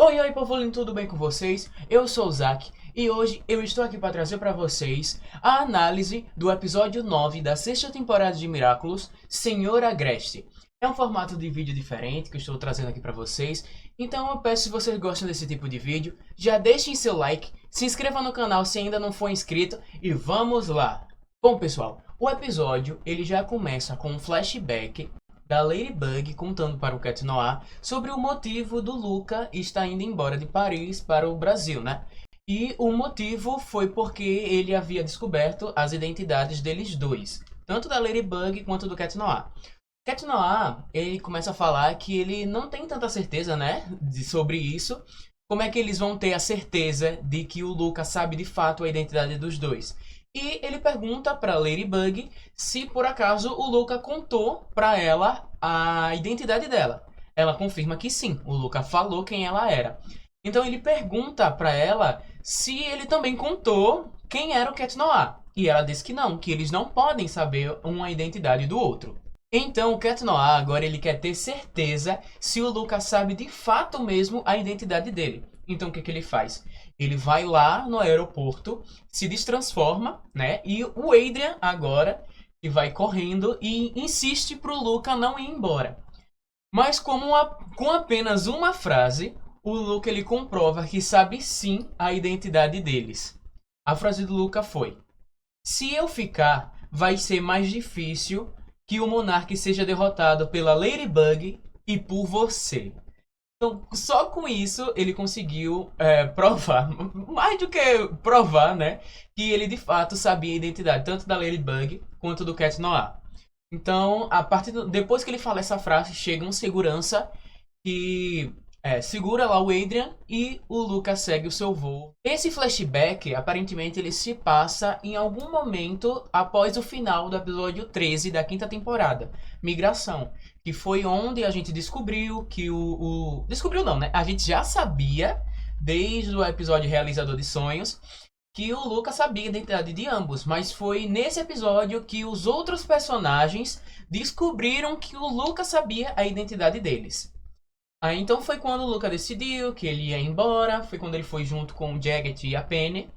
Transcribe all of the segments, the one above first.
Oi, oi, povo lindo, tudo bem com vocês? Eu sou o Zack e hoje eu estou aqui para trazer para vocês a análise do episódio 9 da sexta temporada de Miraculous, Senhor Agreste. É um formato de vídeo diferente que eu estou trazendo aqui para vocês, então eu peço, se vocês gostam desse tipo de vídeo, já deixem seu like, se inscreva no canal se ainda não for inscrito e vamos lá! Bom, pessoal, o episódio ele já começa com um flashback da Ladybug contando para o Cat Noir sobre o motivo do Luca estar indo embora de Paris para o Brasil, né? E o motivo foi porque ele havia descoberto as identidades deles dois, tanto da Ladybug quanto do Cat Noir. Cat Noir, ele começa a falar que ele não tem tanta certeza, né, sobre isso. Como é que eles vão ter a certeza de que o Luca sabe de fato a identidade dos dois? E ele pergunta para Ladybug se por acaso o Luca contou para ela a identidade dela. Ela confirma que sim, o Luca falou quem ela era. Então ele pergunta para ela se ele também contou quem era o Cat Noir. E ela diz que não, que eles não podem saber uma identidade do outro. Então o Cat Noir agora ele quer ter certeza se o Luca sabe de fato mesmo a identidade dele. Então o que ele faz? Ele vai lá no aeroporto, se destransforma, né? E o Adrian agora que vai correndo e insiste pro Luca não ir embora. Mas com apenas uma frase, o Luca ele comprova que sabe sim a identidade deles. A frase do Luca foi: se eu ficar, vai ser mais difícil que o Monark seja derrotado pela Ladybug e por você. Então, só com isso, ele conseguiu provar, mais do que provar, né? Que ele de fato sabia a identidade tanto da Ladybug quanto do Cat Noir. Então, depois que ele fala essa frase, chega um segurança que segura lá o Adrian e o Luca segue o seu voo. Esse flashback, aparentemente, ele se passa em algum momento após o final do episódio 13 da quinta temporada, Migração. Que foi onde a gente descobriu que Descobriu não, né? A gente já sabia, desde o episódio Realizador de Sonhos, que o Luca sabia a identidade de ambos. Mas foi nesse episódio que os outros personagens descobriram que o Luca sabia a identidade deles. Aí então foi quando o Luca decidiu que ele ia embora. Foi quando ele foi junto com o Jagged e a Penny.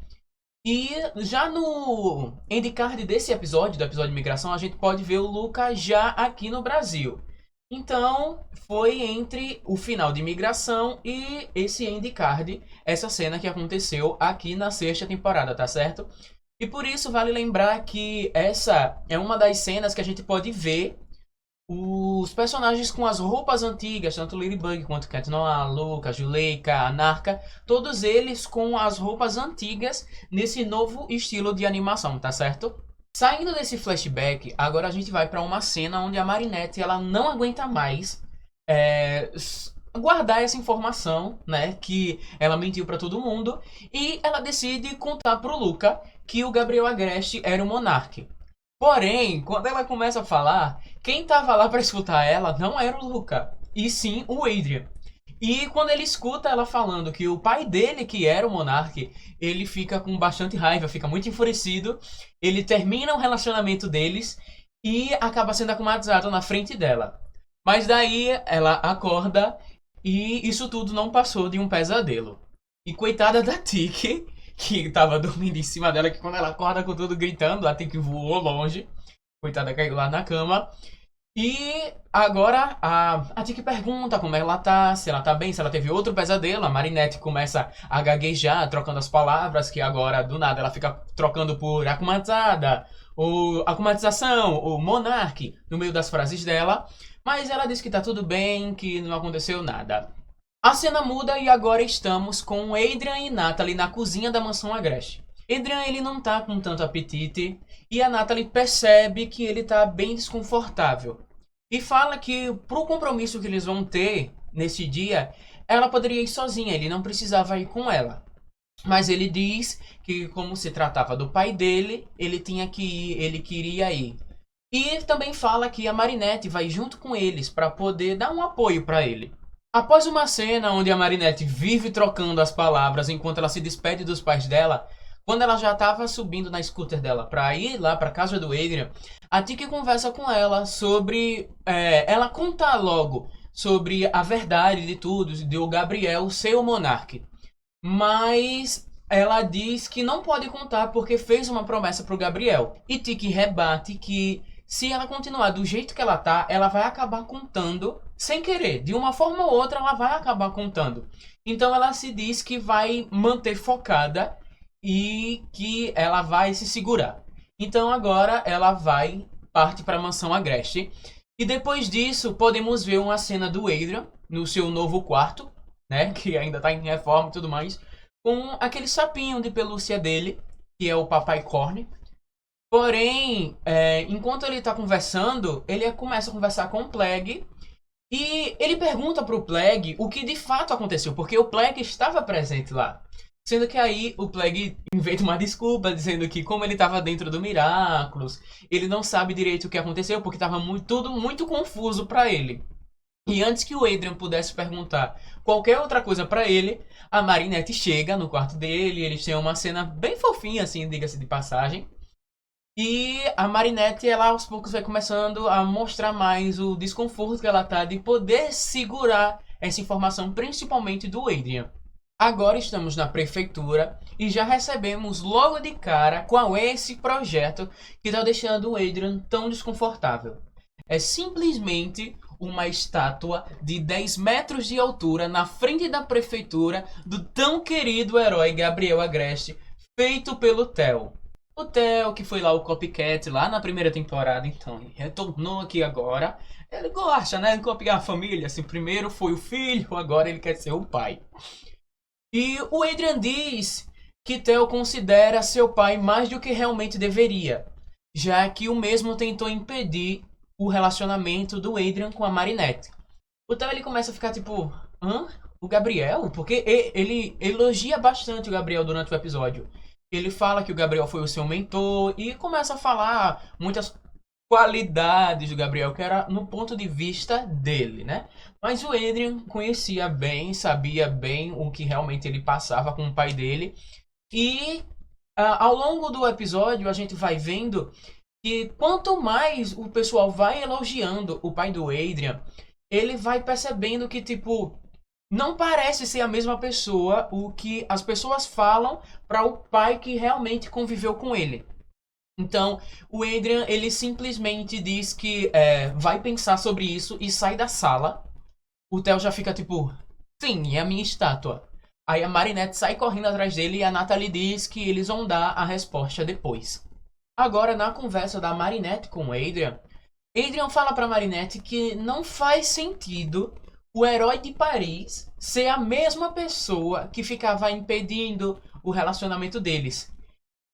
E já no endcard desse episódio, do episódio de Migração, a gente pode ver o Luca já aqui no Brasil. Então, foi entre o final de Migração e esse endcard, essa cena que aconteceu aqui na sexta temporada, tá certo? E por isso vale lembrar que essa é uma das cenas que a gente pode ver os personagens com as roupas antigas, tanto Ladybug quanto Cat Noir, Luca, Juleika, Anarca, todos eles com as roupas antigas nesse novo estilo de animação, tá certo? Saindo desse flashback, agora a gente vai para uma cena onde a Marinette ela não aguenta mais guardar essa informação, né, que ela mentiu para todo mundo, e ela decide contar pro Luca que o Gabriel Agreste era o Monark. Porém, quando ela começa a falar, quem tava lá para escutar ela não era o Luca, e sim o Adrian. E quando ele escuta ela falando que o pai dele, que era o Monark, ele fica com bastante raiva, fica muito enfurecido. Ele termina o relacionamento deles e acaba sendo akumatizado na frente dela. Mas daí ela acorda e isso tudo não passou de um pesadelo. E coitada da Tiki, que tava dormindo em cima dela, que quando ela acorda com tudo gritando, a Tiki voou longe. Coitada, caiu lá na cama. E agora a Tiki pergunta como ela tá, se ela tá bem, se ela teve outro pesadelo. A Marinette começa a gaguejar, trocando as palavras, que agora do nada ela fica trocando por akumatizada, ou akumatização, ou monarque, no meio das frases dela. Mas ela diz que tá tudo bem, que não aconteceu nada. A cena muda e agora estamos com Adrian e Natalie na cozinha da mansão Agreste. Adrian ele não tá com tanto apetite e a Natalie percebe que ele tá bem desconfortável. E fala que pro compromisso que eles vão ter nesse dia, ela poderia ir sozinha, ele não precisava ir com ela. Mas ele diz que como se tratava do pai dele, ele tinha que ir, ele queria ir. E também fala que a Marinette vai junto com eles para poder dar um apoio para ele. Após uma cena onde a Marinette vive trocando as palavras enquanto ela se despede dos pais dela, quando ela já estava subindo na scooter dela para ir lá para casa do Adrian, a Tiki conversa com ela sobre ela contar logo sobre a verdade de tudo, de o Gabriel ser o monarca. Mas ela diz que não pode contar porque fez uma promessa pro Gabriel. E Tiki rebate que se ela continuar do jeito que ela tá, ela vai acabar contando sem querer. De uma forma ou outra, ela vai acabar contando. Então ela se diz que vai manter focada e que ela vai se segurar. Então agora ela vai parte para a mansão Agreste. E depois disso, podemos ver uma cena do Adrian no seu novo quarto, né, que ainda tá em reforma e tudo mais, com aquele sapinho de pelúcia dele, que é o Papai Corne. Porém, enquanto ele tá conversando, ele começa a conversar com o Plague e ele pergunta pro Plague o que de fato aconteceu, porque o Plague estava presente lá. Sendo que aí o Plague inventa uma desculpa, dizendo que como ele estava dentro do Miraculous, ele não sabe direito o que aconteceu, porque estava tudo muito confuso para ele. E antes que o Adrian pudesse perguntar qualquer outra coisa pra ele, a Marinette chega no quarto dele, eles têm uma cena bem fofinha, assim, diga-se de passagem. E a Marinette, ela aos poucos vai começando a mostrar mais o desconforto que ela tá de poder segurar essa informação, principalmente do Adrian. Agora estamos na prefeitura e já recebemos logo de cara qual é esse projeto que tá deixando o Adrian tão desconfortável. É simplesmente uma estátua de 10 metros de altura na frente da prefeitura do tão querido herói Gabriel Agreste, feito pelo Theo. O Theo, que foi lá o copycat lá na primeira temporada, então ele retornou aqui agora. Ele gosta, né, de copiar a família. Assim, primeiro foi o filho, agora ele quer ser o pai. E o Adrian diz que Theo considera seu pai mais do que realmente deveria, já que o mesmo tentou impedir o relacionamento do Adrian com a Marinette. Então ele começa a ficar tipo, hã? O Gabriel? Porque ele elogia bastante o Gabriel durante o episódio. Ele fala que o Gabriel foi o seu mentor e começa a falar muitas qualidades do Gabriel, que era no ponto de vista dele, né? Mas o Adrian conhecia bem, sabia bem o que realmente ele passava com o pai dele. E ao longo do episódio a gente vai vendo que quanto mais o pessoal vai elogiando o pai do Adrian, ele vai percebendo que, tipo, não parece ser a mesma pessoa o que as pessoas falam para o pai que realmente conviveu com ele. Então, o Adrian, ele simplesmente diz que vai pensar sobre isso e sai da sala. O Theo já fica tipo, sim, é a minha estátua. Aí a Marinette sai correndo atrás dele e a Natalie diz que eles vão dar a resposta depois. Agora, na conversa da Marinette com o Adrian, Adrian fala pra Marinette que não faz sentido o herói de Paris ser a mesma pessoa que ficava impedindo o relacionamento deles.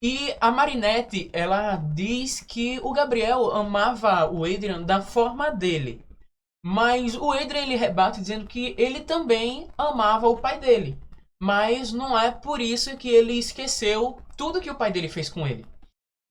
E a Marinette, ela diz que o Gabriel amava o Adrian da forma dele. Mas o Adrian, ele rebate dizendo que ele também amava o pai dele. Mas não é por isso que ele esqueceu tudo que o pai dele fez com ele.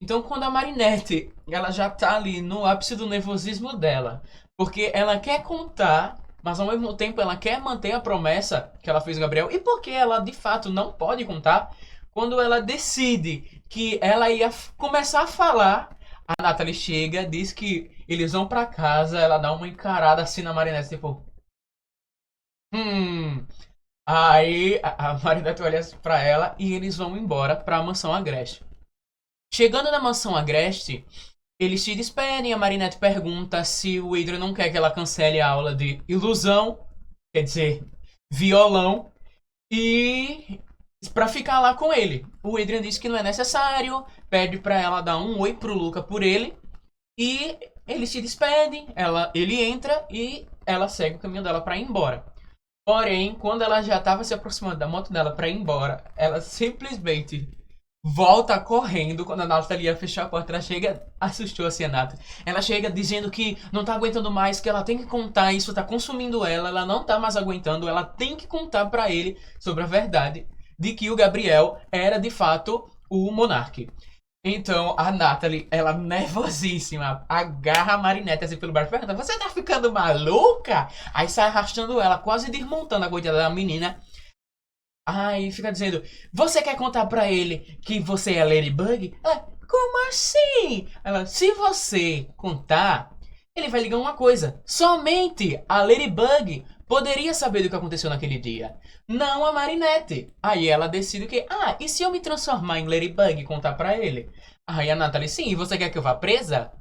Então, quando a Marinette, ela já tá ali no ápice do nervosismo dela, porque ela quer contar, mas ao mesmo tempo ela quer manter a promessa que ela fez ao Gabriel, e porque ela de fato não pode contar, quando ela decide que ela ia começar a falar, a Natalie chega, diz que eles vão pra casa, ela dá uma encarada assim na Marinette, tipo... Aí a Marinette olha pra ela e eles vão embora pra mansão Agreste. Chegando na mansão Agreste, eles se despedem. A Marinette pergunta se o Adrian não quer que ela cancele a aula de ilusão, quer dizer, violão, e pra ficar lá com ele. O Adrian diz que não é necessário, pede pra ela dar um oi pro Luca por ele, e eles se despedem, ele entra e ela segue o caminho dela pra ir embora. Porém, quando ela já estava se aproximando da moto dela pra ir embora, ela simplesmente volta correndo. Quando a Natalie ia fechar a porta, ela chega, assustou assim a Natalie. Ela chega dizendo que não tá aguentando mais, que ela tem que contar, isso tá consumindo ela não tá mais aguentando, ela tem que contar pra ele sobre a verdade de que o Gabriel era de fato o monarca. Então a Natalie, ela nervosíssima, agarra a Marinette assim pelo braço e pergunta: você tá ficando maluca? Aí sai arrastando ela, quase desmontando a coitada da menina. Aí fica dizendo: você quer contar pra ele que você é Ladybug? Ela: como assim? Ela: se você contar, ele vai ligar uma coisa. Somente a Ladybug poderia saber do que aconteceu naquele dia. Não a Marinette. Aí ela decide que, e se eu me transformar em Ladybug e contar pra ele? Aí a Natalie, sim, e você quer que eu vá presa?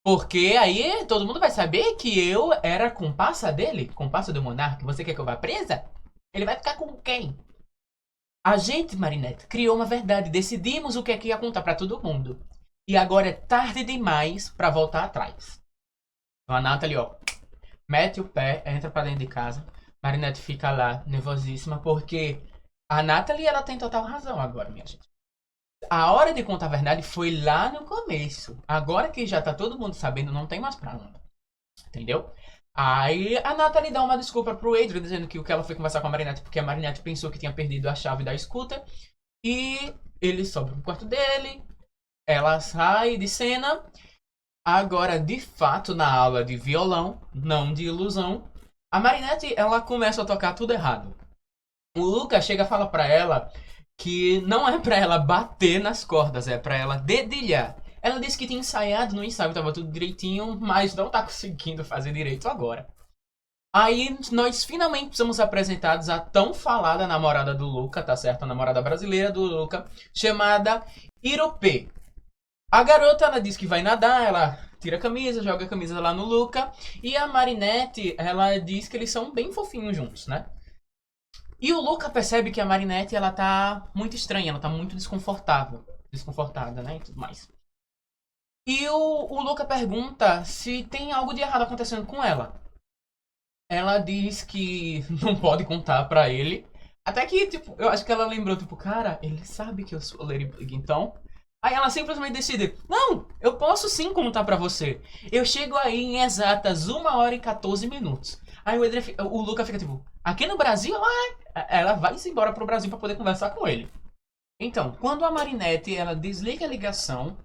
Porque aí todo mundo vai saber que eu era comparsa dele, comparsa do Monarca. Você quer que eu vá presa? Ele vai ficar com quem? A gente, Marinette, criou uma verdade. Decidimos o que é que ia contar pra todo mundo. E agora é tarde demais pra voltar atrás. Então a Natalie, mete o pé, entra pra dentro de casa. Marinette fica lá, nervosíssima, porque a Natalie, ela tem total razão agora, minha gente. A hora de contar a verdade foi lá no começo. Agora que já tá todo mundo sabendo, não tem mais pra onde. Entendeu? Aí a Natalie dá uma desculpa pro Adrian, dizendo que o que ela foi conversar com a Marinette, porque a Marinette pensou que tinha perdido a chave da escuta. E ele sobe pro quarto dele, ela sai de cena. Agora, de fato, na aula de violão, não de ilusão, a Marinette, ela começa a tocar tudo errado. O Luca chega e fala pra ela que não é pra ela bater nas cordas, é pra ela dedilhar. Ela disse que tinha ensaiado no ensaio, tava tudo direitinho, mas não tá conseguindo fazer direito agora. Aí nós finalmente somos apresentados a tão falada namorada do Luca, tá certo? A namorada brasileira do Luca, chamada Iropê. A garota, ela diz que vai nadar, ela tira a camisa, joga a camisa lá no Luca. E a Marinette, ela diz que eles são bem fofinhos juntos, né? E o Luca percebe que a Marinette, ela tá muito estranha, ela tá muito desconfortada, né, e tudo mais. E o Luca pergunta se tem algo de errado acontecendo com ela. Ela diz que não pode contar pra ele. Até que, tipo, eu acho que ela lembrou, tipo, cara, ele sabe que eu sou Ladybug, então... Aí ela simplesmente decide, não, eu posso sim contar pra você. Eu chego aí em exatas 1h14. Aí o Luca fica tipo, aqui no Brasil, ela vai-se embora pro Brasil pra poder conversar com ele. Então, quando a Marinette, ela desliga a ligação,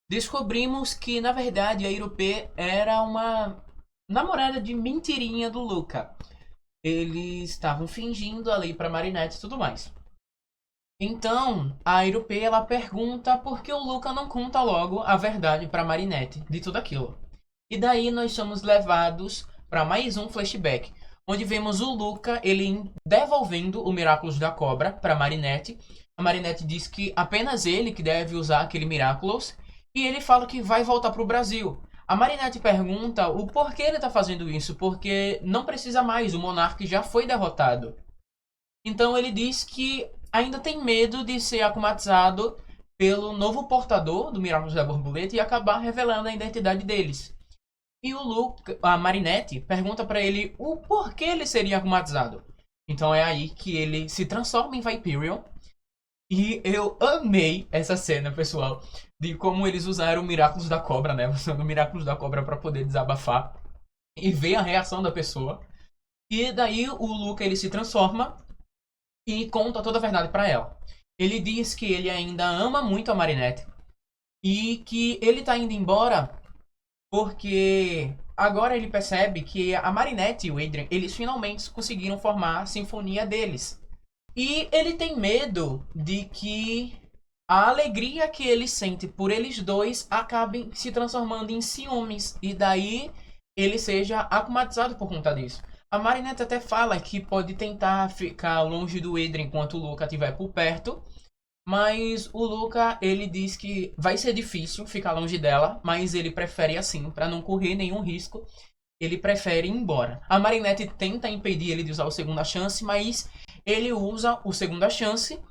descobrimos que, na verdade, a Iropê era uma namorada de mentirinha do Luca. Eles estavam fingindo ali pra Marinette e tudo mais. Então, a Iropê, ela pergunta por que o Luca não conta logo a verdade pra Marinette de tudo aquilo. E daí nós somos levados para mais um flashback, onde vemos o Luca, ele devolvendo o Miraculous da Cobra para Marinette. A Marinette diz que apenas ele que deve usar aquele Miraculous, e ele fala que vai voltar pro Brasil. A Marinette pergunta o porquê ele tá fazendo isso, porque não precisa mais, o Monark já foi derrotado. Então ele diz que ainda tem medo de ser akumatizado pelo novo portador do Miraculous da Borboleta e acabar revelando a identidade deles. E o Luke, a Marinette, pergunta pra ele o porquê ele seria akumatizado. Então é aí que ele se transforma em Viperion. E eu amei essa cena, pessoal, de como eles usaram o Miraculous da Cobra, né? Usando o Miraculous da Cobra pra poder desabafar e ver a reação da pessoa. E daí o Luke, ele se transforma e conta toda a verdade pra ela. Ele diz que ele ainda ama muito a Marinette e que ele tá indo embora porque agora ele percebe que a Marinette e o Adrian, eles finalmente conseguiram formar a sinfonia deles. E ele tem medo de que a alegria que ele sente por eles dois acabe se transformando em ciúmes. E daí ele seja akumatizado por conta disso. A Marinette até fala que pode tentar ficar longe do Adrian enquanto o Luca estiver por perto. Mas o Luca, ele diz que vai ser difícil ficar longe dela, mas ele prefere assim, para não correr nenhum risco. Ele prefere ir embora. A Marinette tenta impedir ele de usar o segunda chance, mas ele usa o segunda chance.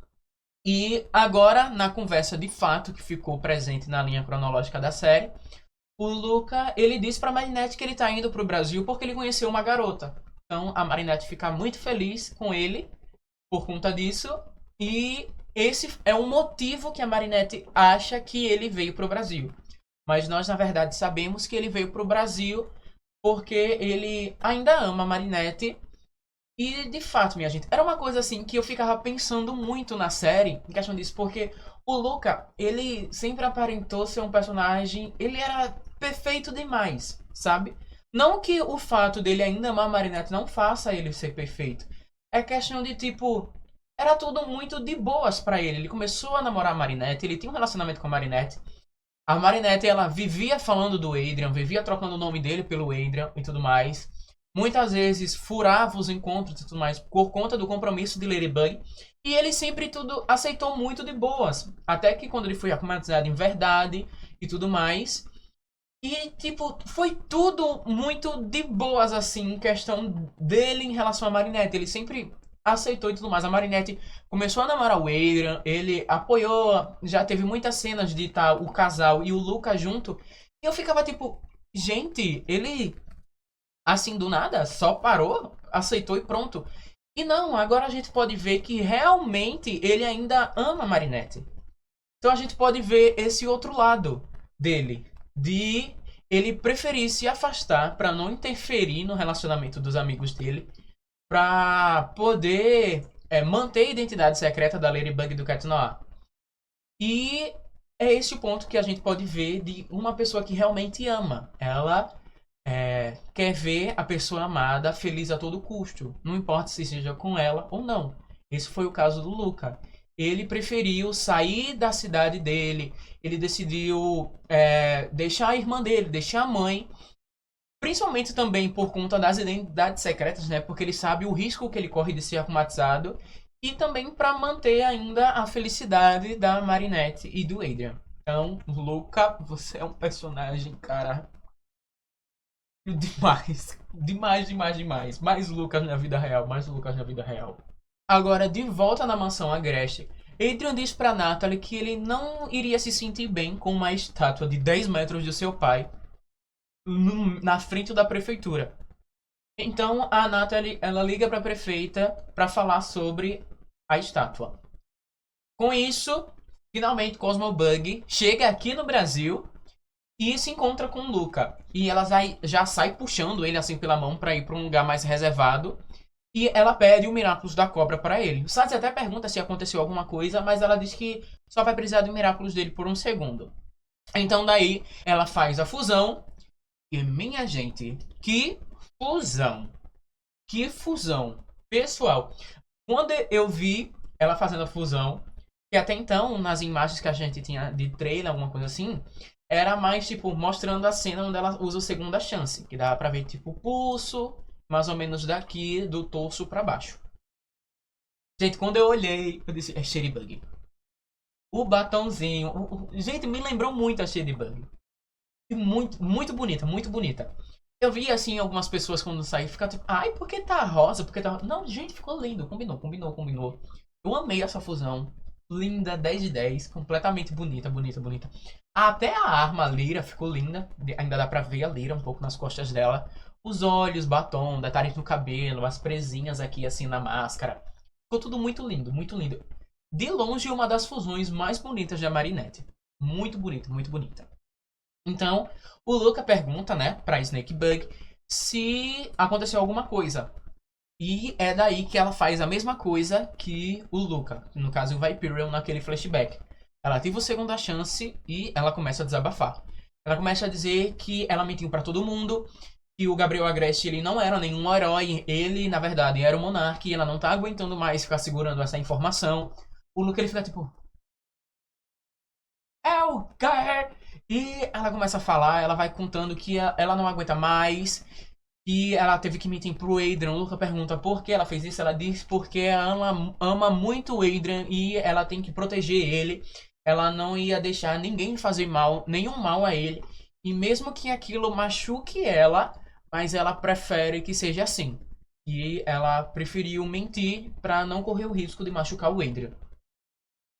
E agora, na conversa de fato que ficou presente na linha cronológica da série, o Luca, ele diz pra Marinette que ele tá indo pro Brasil porque ele conheceu uma garota. Então a Marinette fica muito feliz com ele por conta disso. E esse é o motivo que a Marinette acha que ele veio pro Brasil. Mas nós, na verdade, sabemos que ele veio pro Brasil porque ele ainda ama a Marinette. E, de fato, minha gente, era uma coisa assim que eu ficava pensando muito na série, em questão disso, porque o Luca, ele sempre aparentou ser um personagem, ele era perfeito demais, sabe? Não que o fato dele ainda amar a Marinette não faça ele ser perfeito. É questão de, tipo, era tudo muito de boas pra ele. Ele começou a namorar a Marinette, ele tinha um relacionamento com a Marinette. A Marinette, ela vivia falando do Adrian, vivia trocando o nome dele pelo Adrian e tudo mais. Muitas vezes furava os encontros e tudo mais por conta do compromisso de Ladybug. E ele sempre tudo aceitou muito de boas. Até que quando ele foi alfabetizado em verdade e tudo mais. E, tipo, foi tudo muito de boas, assim, em questão dele em relação a Marinette. Ele sempre aceitou e tudo mais. A Marinette começou a namorar o Adrian, ele apoiou, já teve muitas cenas de estar o casal e o Luca junto. E eu ficava tipo, gente, ele, assim, do nada, só parou, aceitou e pronto. E não, agora a gente pode ver que realmente ele ainda ama a Marinette. Então a gente pode ver esse outro lado dele, de ele preferir se afastar para não interferir no relacionamento dos amigos dele, para poder manter a identidade secreta da Ladybug e do Cat Noir. E é esse o ponto que a gente pode ver de uma pessoa que realmente ama. Ela quer ver a pessoa amada feliz a todo custo, não importa se seja com ela ou não. Esse foi o caso do Luca. Ele preferiu sair da cidade dele, ele decidiu deixar a irmã dele, deixar a mãe, principalmente também por conta das identidades secretas, né? Porque ele sabe o risco que ele corre de ser alfabetizado e também para manter ainda a felicidade da Marinette e do Adrian. Então, Luca, você é um personagem, cara, demais. Demais, demais, demais. Mais Lucas na vida real, mais Lucas na vida real. Agora, de volta na mansão Agreste, Adrian diz pra Natalie que ele não iria se sentir bem com uma estátua de 10 metros de seu pai na frente da prefeitura. Então, a Natalie, ela liga pra prefeita pra falar sobre a estátua. Com isso, finalmente Cosmo Bug chega aqui no Brasil e se encontra com o Luca. E ela já sai puxando ele assim pela mão pra ir pra um lugar mais reservado. E ela pede o Miraculous da Cobra pra ele. O Sads até pergunta se aconteceu alguma coisa, mas ela diz que só vai precisar do Miraculous dele por um segundo. Então daí ela faz a fusão. E minha gente, que fusão! Que fusão! Pessoal, quando eu vi ela fazendo a fusão, que até então, nas imagens que a gente tinha de trailer, alguma coisa assim, era mais tipo mostrando a cena onde ela usa o segunda chance. Que dava pra ver tipo o pulso, mais ou menos daqui, do torso pra baixo. Gente, quando eu olhei, eu disse, é Shadybug. O batonzinho. Gente, me lembrou muito a Shadybug. Muito, muito bonita, muito bonita. Eu vi, assim, algumas pessoas quando saí, ficar tipo, ai, por que tá rosa? Por que tá... Não, gente, ficou lindo. Combinou, combinou, combinou. Eu amei essa fusão. Linda, 10 de 10. Completamente bonita, bonita, bonita. Até a arma, a Lyra, ficou linda. Ainda dá pra ver a Lyra um pouco nas costas dela. Os olhos, batom, detalhes no cabelo, as presinhas aqui assim na máscara. Ficou tudo muito lindo, muito lindo. De longe, uma das fusões mais bonitas da Marinette. Muito bonita, muito bonita. Então, o Luca pergunta, né, pra Snakebug se aconteceu alguma coisa. E é daí que ela faz a mesma coisa que o Luca. No caso, o Viperion naquele flashback. Ela teve a segunda chance e ela começa a desabafar. Ela começa a dizer que ela mentiu pra todo mundo, que o Gabriel Agreste ele não era nenhum herói, ele na verdade era o Monark e ela não tá aguentando mais ficar segurando essa informação. O Luke ele fica tipo, é o quê? E ela começa a falar, ela vai contando que ela não aguenta mais, e ela teve que mentir pro Adrian. O Luca pergunta por que ela fez isso, ela diz porque ela ama muito o Adrian e ela tem que proteger ele. Ela não ia deixar ninguém fazer mal, nenhum mal a ele. E mesmo que aquilo machuque ela, mas ela prefere que seja assim. E ela preferiu mentir para não correr o risco de machucar o Adrian.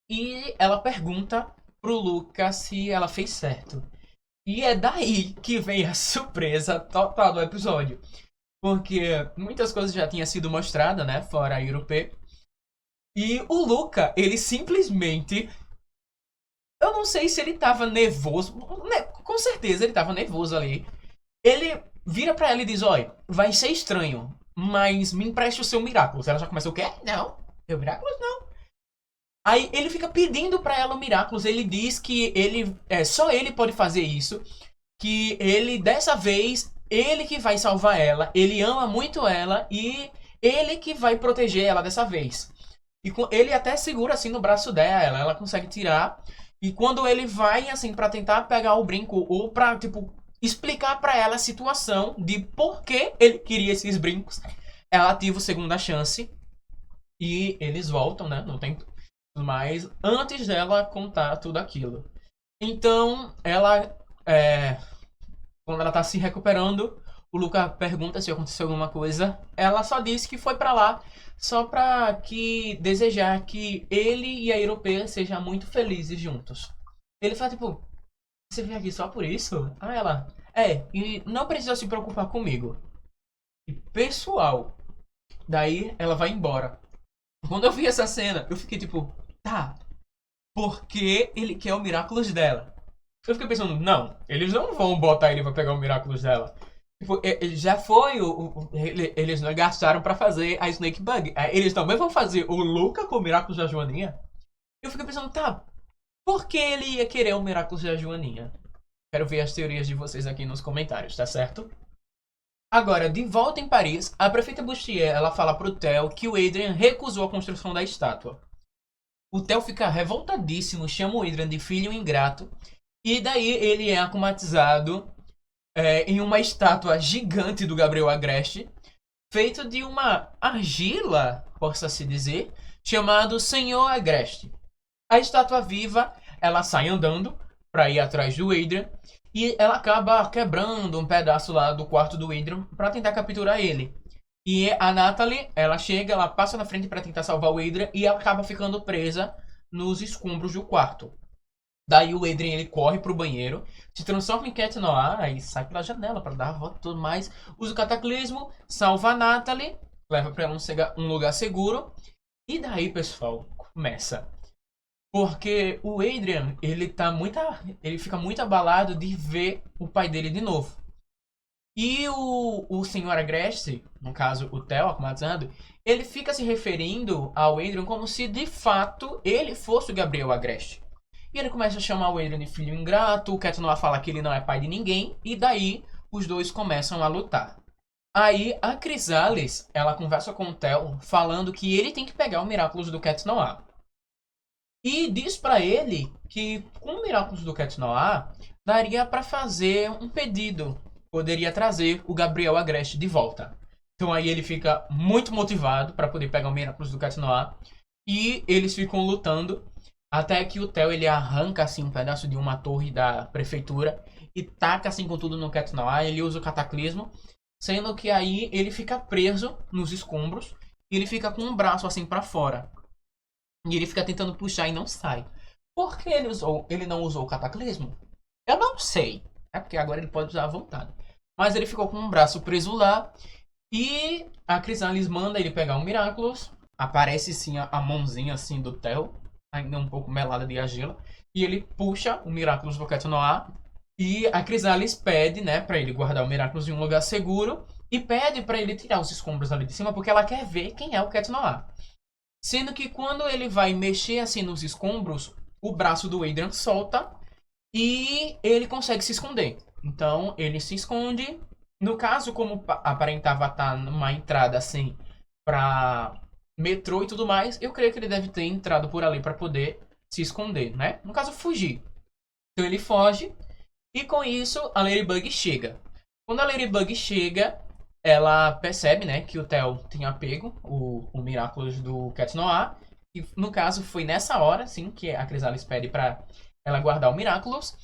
E ela pergunta pro Lucas se ela fez certo. E é daí que vem a surpresa total do episódio. Porque muitas coisas já tinham sido mostradas, né? Fora a Europe. E o Luca, ele simplesmente... Eu não sei se ele tava nervoso. Com certeza ele tava nervoso ali. Ele vira pra ela e diz, olha, vai ser estranho, mas me empreste o seu Miraculous. Ela já começa, o quê? Não, meu Miraculous não. Aí ele fica pedindo pra ela o Miraculous. Ele diz que só ele pode fazer isso. Que ele, dessa vez, ele que vai salvar ela. Ele ama muito ela e ele que vai proteger ela dessa vez. E ele até segura assim no braço dela. Ela consegue tirar. E quando ele vai, assim, pra tentar pegar o brinco, ou pra, tipo, explicar pra ela a situação de por que ele queria esses brincos, ela ativa o segunda chance e eles voltam, né, no tempo. Mas antes dela contar tudo aquilo. Então, quando ela tá se recuperando, o Luca pergunta se aconteceu alguma coisa. Ela só disse que foi pra lá só pra que desejar que ele e a europeia sejam muito felizes juntos. Ele fala tipo, você veio aqui só por isso? Ah, ela, e não precisa se preocupar comigo. E pessoal, daí ela vai embora. Quando eu vi essa cena, eu fiquei tipo, tá, por que ele quer o Miraculous dela? Eu fiquei pensando, não, eles não vão botar ele pra pegar o Miraculous dela. Tipo, ele já foi eles não gastaram pra fazer a Snake Bug. Eles também vão fazer o Luca com o Miraculous da Joaninha. Eu fiquei pensando, tá, por que ele ia querer o Miraculous da Joaninha? Quero ver as teorias de vocês aqui nos comentários, tá certo? Agora, de volta em Paris, a prefeita Bustier, ela fala pro Theo que o Adrian recusou a construção da estátua. O Theo fica revoltadíssimo, chama o Adrian de filho ingrato, e daí ele é akumatizado em uma estátua gigante do Gabriel Agreste, feito de uma argila, possa-se dizer, chamado Senhor Agreste. A estátua viva, ela sai andando para ir atrás do Adrian, e ela acaba quebrando um pedaço lá do quarto do Adrian para tentar capturar ele. E a Natalie, ela chega, ela passa na frente para tentar salvar o Adrian e ela acaba ficando presa nos escombros do quarto. Daí o Adrian ele corre pro banheiro, se transforma em Cat Noir e sai pela janela para dar a volta e tudo mais. Usa o cataclismo, salva a Natalie, leva pra ela um lugar seguro. E daí, pessoal, começa. Porque o Adrian, ele fica muito abalado de ver o pai dele de novo. E o Sr. Agreste, no caso o Theo, akumatizado, ele fica se referindo ao Adrian como se de fato ele fosse o Gabriel Agreste. E ele começa a chamar o Adrian de filho ingrato, o Cat Noir fala que ele não é pai de ninguém, e daí os dois começam a lutar. Aí a Chrysalis, ela conversa com o Theo, falando que ele tem que pegar o Miraculous do Cat Noir. E diz pra ele que com o Miraculous do Cat Noir, daria pra fazer um pedido. Poderia trazer o Gabriel Agreste de volta. Então aí ele fica muito motivado pra poder pegar o Miraculous do Cat Noir. E eles ficam lutando. Até que o Theo ele arranca assim um pedaço de uma torre da prefeitura e taca assim com tudo no Cat Noir. Ele usa o cataclismo, sendo que aí ele fica preso nos escombros e ele fica com um braço assim pra fora. E ele fica tentando puxar e não sai. Por que ele não usou o cataclismo? Eu não sei. É porque agora ele pode usar à vontade. Mas ele ficou com um braço preso lá e a Chrysalis manda ele pegar o Miraculous. Aparece sim a mãozinha assim do Theo, ainda um pouco melada de argila, e ele puxa o Miraculous do Cat Noir e a Chrysalis pede, né, para ele guardar o Miraculous em um lugar seguro e pede para ele tirar os escombros ali de cima porque ela quer ver quem é o Cat Noir. Sendo que quando ele vai mexer assim nos escombros, o braço do Adrian solta e ele consegue se esconder. Então ele se esconde. No caso, como aparentava estar numa entrada assim pra metrô e tudo mais, eu creio que ele deve ter entrado por ali para poder se esconder, né? No caso, fugir. Então ele foge e com isso a Ladybug chega. Quando a Ladybug chega, ela percebe, né, que o Theo tinha pego o Miraculous do Cat Noir. E no caso foi nessa hora, sim, que a Chrysalis pede para ela guardar o Miraculous.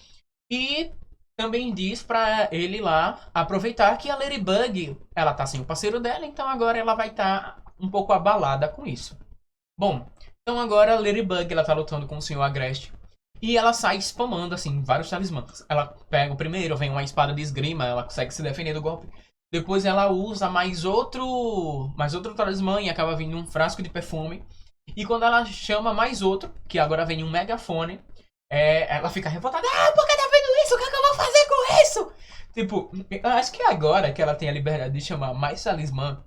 E também diz pra ele lá aproveitar que a Ladybug, ela tá sem o parceiro dela, então agora ela vai estar um pouco abalada com isso. Bom, então agora a Ladybug, ela tá lutando com o Sr. Agreste. E ela sai spamando, assim, vários talismãs. Ela pega o primeiro, vem uma espada de esgrima, ela consegue se defender do golpe. Depois ela usa mais outro talismã e acaba vindo um frasco de perfume. E quando ela chama mais outro, que agora vem um megafone, ela fica revoltada. Ah, por que tá vendo isso? O que é que eu vou fazer com isso? Tipo, eu acho que agora que ela tem a liberdade de chamar mais talismã,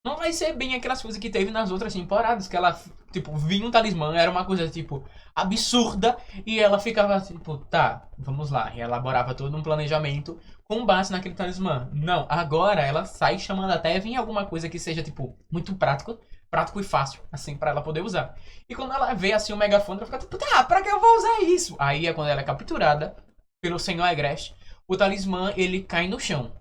não vai ser bem aquelas coisas que teve nas outras temporadas, que ela, tipo, vinha um talismã, era uma coisa, tipo, absurda, e ela ficava, tipo, tá, vamos lá, e elaborava todo um planejamento com base naquele talismã. Não, agora ela sai chamando até vir alguma coisa que seja, tipo, muito prático, prático e fácil, assim, pra ela poder usar. E quando ela vê, assim, o megafone, ela fica tipo, tá, pra que eu vou usar isso? Aí é quando ela é capturada pelo Senhor Agreste, o talismã, ele cai no chão.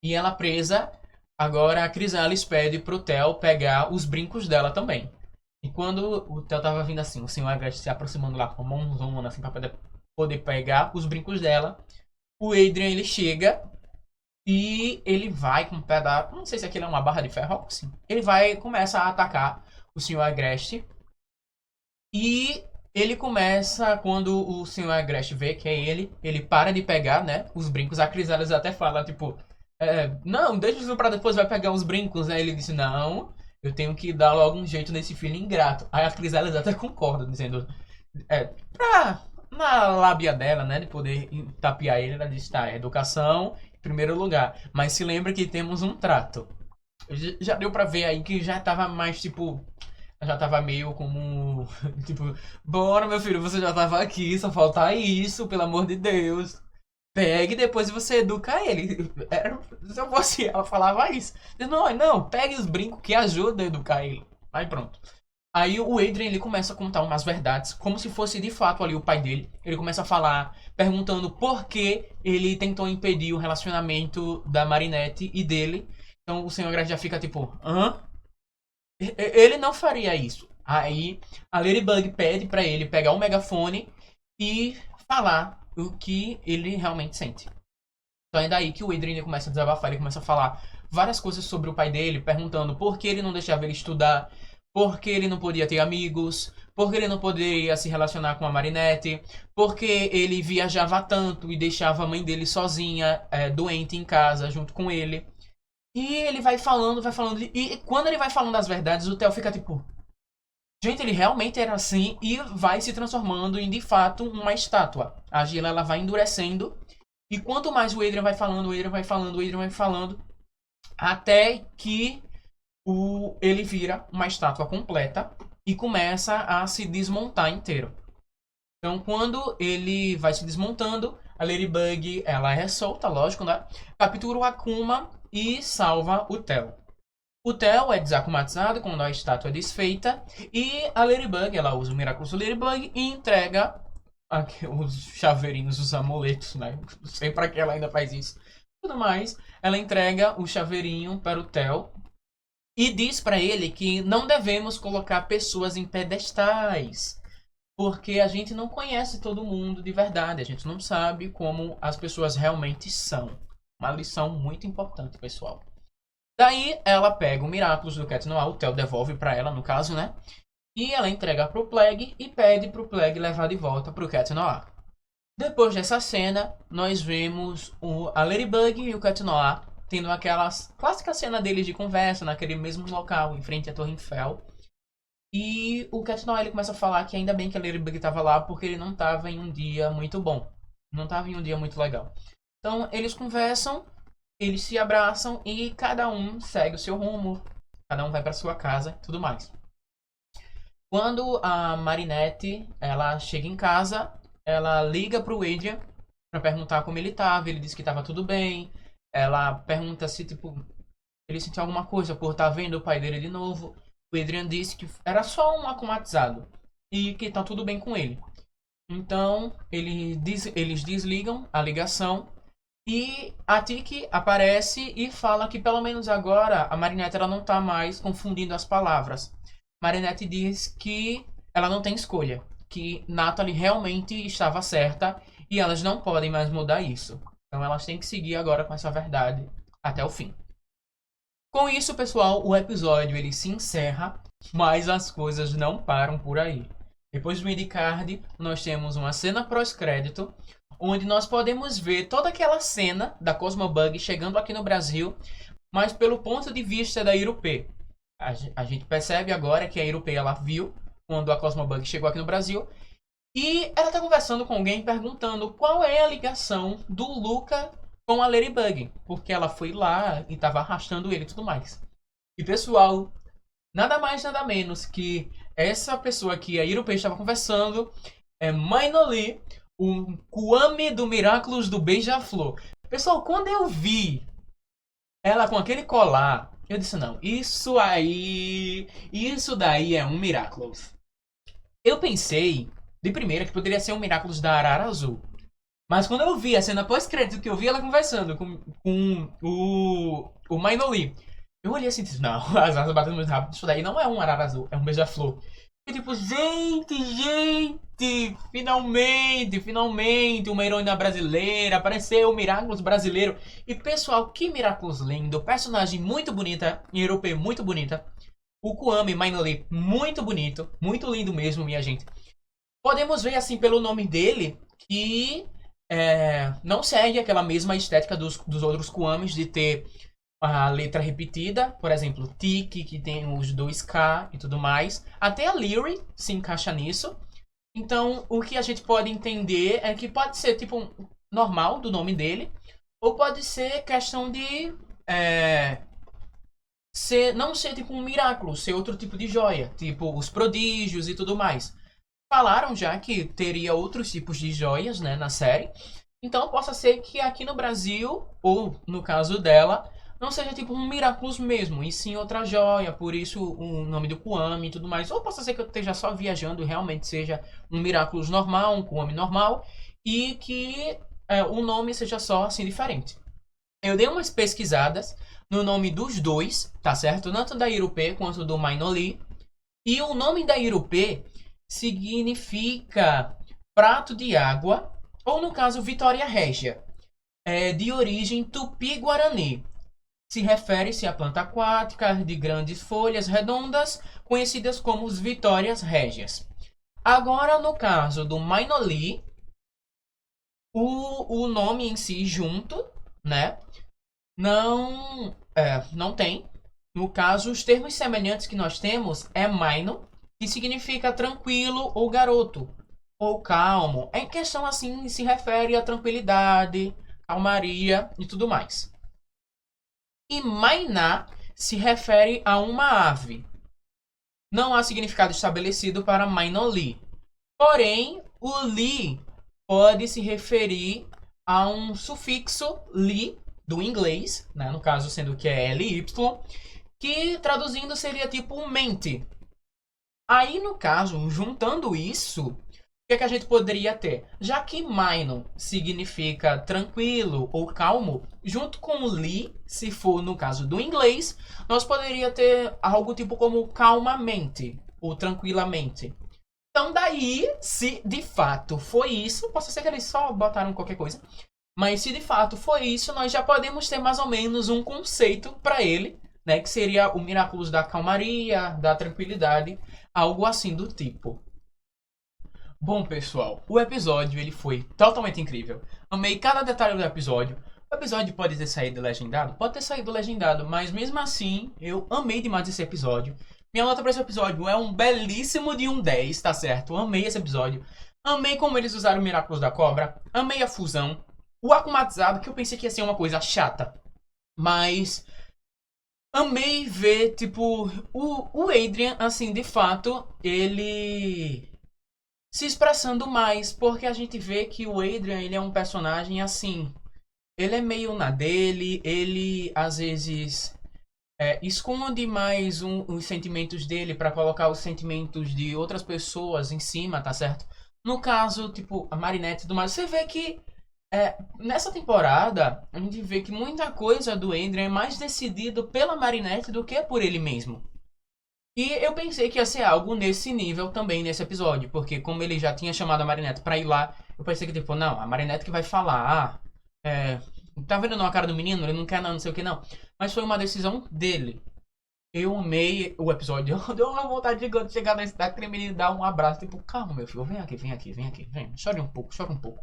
E ela presa, agora a Chrysalis pede pro Theo pegar os brincos dela também. E quando o Theo tava vindo assim, o Senhor Agreste se aproximando lá com a mãozona, assim, pra poder pegar os brincos dela, o Adrian, ele chega e ele vai com um pedaço, não sei se aquilo é uma barra de ferro, algo assim. Ele vai e começa a atacar o Senhor Agreste. E ele começa, quando o Senhor Agreste vê que é ele para de pegar, né, os brincos. A Chrysalis até fala, tipo, não, deixa isso pra depois, vai pegar os brincos, né? Ele disse, não, eu tenho que dar logo um jeito nesse filho ingrato. Aí a Chrysalis até concorda, dizendo, na lábia dela, né, de poder tapear ele, ela diz, tá, educação em primeiro lugar. Mas se lembra que temos um trato. Já deu pra ver aí que já tava mais, tipo, já tava meio como, tipo, bora meu filho, você já tava aqui, só falta isso, pelo amor de Deus. Pegue e depois você educa ele. Se eu fosse ela, falava isso. Não, não, pegue os brincos que ajuda a educar ele. Aí pronto. Aí o Adrian, ele começa a contar umas verdades, como se fosse de fato ali o pai dele. Ele começa a falar, perguntando por que ele tentou impedir o relacionamento da Marinette e dele. Então o Senhor Grade já fica tipo, hã? Ele não faria isso. Aí a Ladybug pede pra ele pegar o megafone e falar o que ele realmente sente. Então é daí que o Adrian começa a desabafar, ele começa a falar várias coisas sobre o pai dele, perguntando por que ele não deixava ele estudar, por que ele não podia ter amigos, por que ele não poderia se relacionar com a Marinette, por que ele viajava tanto e deixava a mãe dele sozinha, doente em casa, junto com ele. E ele vai falando, e quando ele vai falando as verdades, o Theo fica tipo... Gente, ele realmente era assim e vai se transformando em, de fato, uma estátua. A Gila, ela vai endurecendo. E quanto mais o Adrian vai falando, o Adrian vai falando, o Adrian vai falando, até que ele vira uma estátua completa e começa a se desmontar inteiro. Então, quando ele vai se desmontando, a Ladybug, ela é solta, lógico, né? Captura o Akuma e salva o Theo. O Theo é desakumatizado quando a estátua é desfeita. E a Ladybug, ela usa o Miraculous Ladybug e entrega os chaveirinhos, os amuletos, né? Não sei pra que ela ainda faz isso. Tudo mais, ela entrega o chaveirinho para o Theo. E diz pra ele que não devemos colocar pessoas em pedestais. Porque a gente não conhece todo mundo de verdade. A gente não sabe como as pessoas realmente são. Uma lição muito importante, pessoal. Daí ela pega o Miraculous do Cat Noir, o Theo devolve pra ela, no caso, né? E ela entrega pro Plague e pede pro Plague levar de volta pro Cat Noir. Depois dessa cena, nós vemos a Ladybug e o Cat Noir tendo aquela clássica cena deles de conversa naquele mesmo local, em frente à Torre Eiffel. E o Cat Noir ele começa a falar que ainda bem que a Ladybug estava lá porque ele não estava em um dia muito bom. Não estava em um dia muito legal. Então eles conversam, eles se abraçam e cada um segue o seu rumo. Cada um vai para sua casa e tudo mais. Quando a Marinette ela chega em casa, ela liga pro Adrian para perguntar como ele estava. Ele disse que estava tudo bem. Ela pergunta se tipo ele sentiu alguma coisa por estar vendo o pai dele de novo. O Adrian disse que era só um akumatizado e que tá tudo bem com ele. Então eles desligam a ligação e a Tiki aparece e fala que pelo menos agora a Marinette ela não tá mais confundindo as palavras. Marinette diz que ela não tem escolha, que Natalie realmente estava certa e elas não podem mais mudar isso. Então elas têm que seguir agora com essa verdade até o fim. Com isso, pessoal, o episódio ele se encerra, mas as coisas não param por aí. Depois do mid-card, nós temos uma cena pós-crédito, onde nós podemos ver toda aquela cena da Cosmobug chegando aqui no Brasil, mas pelo ponto de vista da Irupê. A gente percebe agora que a Irupê ela viu quando a Cosmobug chegou aqui no Brasil, e ela está conversando com alguém perguntando qual é a ligação do Luca com a Ladybug, porque ela foi lá e estava arrastando ele e tudo mais. E pessoal, nada mais nada menos que essa pessoa que a Irupê estava conversando é Mainoli, o Kwame do Miraculous do Beija-Flor. Pessoal, quando eu vi ela com aquele colar, Eu disse, não, isso daí é um Miraculous. Eu pensei, de primeira, que poderia ser um Miraculous da Arara Azul. Mas quando eu vi a cena pós-crédito que eu vi ela conversando com o Minoli, eu olhei assim e disse, não, as asas batendo muito rápido, isso daí não é um Arara Azul, é um beija-flor. E tipo, gente, finalmente, uma heroína brasileira, apareceu o Miraculous brasileiro. E pessoal, que Miraculous lindo, personagem muito bonita, em europeu muito bonita. O Kwame Minoli, muito bonito, muito lindo mesmo, minha gente. Podemos ver assim pelo nome dele que não segue aquela mesma estética dos outros Kwames de ter a letra repetida, por exemplo, Tiki, que tem os dois K e tudo mais. Até a Leary se encaixa nisso. Então, o que a gente pode entender é que pode ser tipo normal do nome dele, ou pode ser questão de não ser tipo um Miraculo, ser outro tipo de joia, tipo os prodígios e tudo mais. Falaram já que teria outros tipos de joias, né, na série. Então possa ser que aqui no Brasil, ou no caso dela, não seja tipo um Miraculous mesmo, e sim outra joia, por isso o nome do Kwame e tudo mais. Ou possa ser que eu esteja só viajando e realmente seja um Miraculous normal, um Kwame normal, e que o nome seja só assim diferente. Eu dei umas pesquisadas no nome dos dois, tá certo? Tanto da Irupê quanto do Minoli. E o nome da Irupê significa prato de água, ou no caso Vitória Régia, de origem tupi-guarani. Se refere-se à planta aquática de grandes folhas redondas, conhecidas como os Vitórias Régias. Agora, no caso do Minoli, o nome em si junto, né, não tem. No caso, os termos semelhantes que nós temos é Mino, que significa tranquilo ou garoto, ou calmo. Em questão assim, se refere à tranquilidade, calmaria e tudo mais. E Mainá se refere a uma ave. Não há significado estabelecido para Mainoli. Porém, o li pode se referir a um sufixo li, do inglês, né, no caso sendo que é ly, que traduzindo seria tipo mente. Aí, no caso, juntando isso, o que é que a gente poderia ter? Já que Minor significa tranquilo ou calmo, junto com li, se for no caso do inglês, nós poderia ter algo tipo como calmamente ou tranquilamente. Então daí, se de fato foi isso, pode ser que eles só botaram qualquer coisa, mas se de fato foi isso, nós já podemos ter mais ou menos um conceito para ele, né, que seria o Miraculous da calmaria, da tranquilidade, algo assim do tipo. Bom, pessoal, o episódio ele foi totalmente incrível. Amei cada detalhe do episódio. O episódio pode ter saído legendado? Pode ter saído legendado, mas mesmo assim, eu amei demais esse episódio. Minha nota para esse episódio é um belíssimo de um 10, tá certo? Amei esse episódio. Amei como eles usaram o Miraculous da Cobra. Amei a fusão. O akumatizado, que eu pensei que ia ser uma coisa chata. Mas amei ver, tipo, o Adrian, assim, de fato, ele se expressando mais, porque a gente vê que o Adrian, ele é um personagem assim, ele é meio na dele, ele às vezes esconde mais os sentimentos dele para colocar os sentimentos de outras pessoas em cima, tá certo? No caso, tipo, a Marinette e tudo mais, você vê que nessa temporada, a gente vê que muita coisa do Adrian é mais decidido pela Marinette do que por ele mesmo. E eu pensei que ia ser algo nesse nível também nesse episódio, porque como ele já tinha chamado a Marinette pra ir lá, eu pensei que tipo, não, a Marinette que vai falar, tá vendo na cara do menino, ele não quer não sei o que não. Mas foi uma decisão dele. Eu amei o episódio, deu uma vontade de chegar daquele menino e dar um abraço, tipo, calma meu filho, vem aqui, vem aqui, vem aqui, vem, chore um pouco, chore um pouco.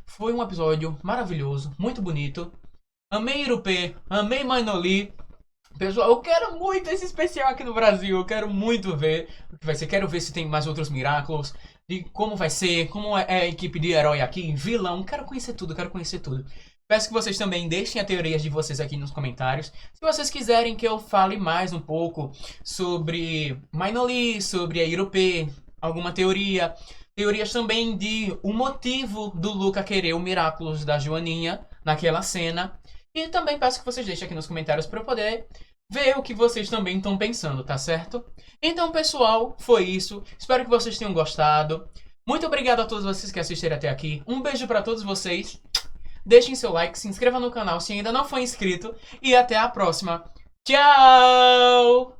Foi um episódio maravilhoso, muito bonito. Amei Irupê, amei Minoli. Pessoal, eu quero muito esse especial aqui no Brasil. Eu quero muito ver o que vai ser. Quero ver se tem mais outros Miraculous. De como vai ser, como é a equipe de herói aqui, vilão. Quero conhecer tudo, quero conhecer tudo. Peço que vocês também deixem as teorias de vocês aqui nos comentários. Se vocês quiserem que eu fale mais um pouco sobre Minoli, sobre a Irupê, alguma teoria. Teorias também de o motivo do Luca querer o Miraculous da Joaninha naquela cena. E também peço que vocês deixem aqui nos comentários para eu poder ver o que vocês também estão pensando, tá certo? Então, pessoal, foi isso. Espero que vocês tenham gostado. Muito obrigado a todos vocês que assistiram até aqui. Um beijo pra todos vocês. Deixem seu like, se inscreva no canal se ainda não for inscrito. E até a próxima. Tchau!